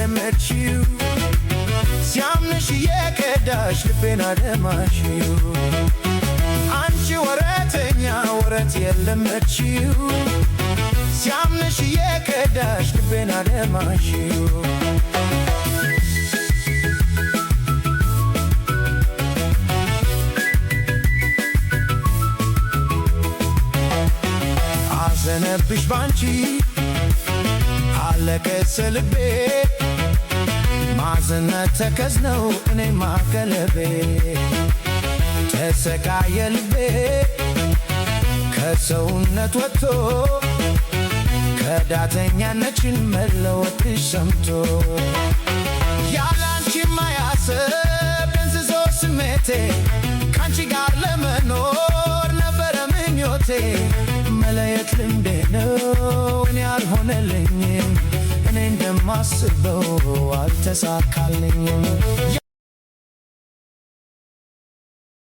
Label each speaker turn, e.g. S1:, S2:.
S1: የለመድሽው ሲያምንሽ የከዳሽ ልቤን አደማሽው አንቺ ወረተኛ ወረት የለመድሽው ሲያምንሽ የከዳሽ ልቤን አደማሽው አዘነብሽ ባንቺ አለቀሰ ልቤ ማዘነት ተከዝነው እኔ ማከለቤ ተሰቃየ ልቤ ከሰውነት ወጥቶ ከዳተኛነችን መለወጥሽ ሰምቶ ያላንቺ ማያሰብ ደንዝዞ ስሜቴ ካንቺ ጋር ለመኖር ነበረ ምኞቴ መለየት ልምዴ ነው እኔ አልሆነልኝም እኔ እንደማስበው አልተሳካልኝም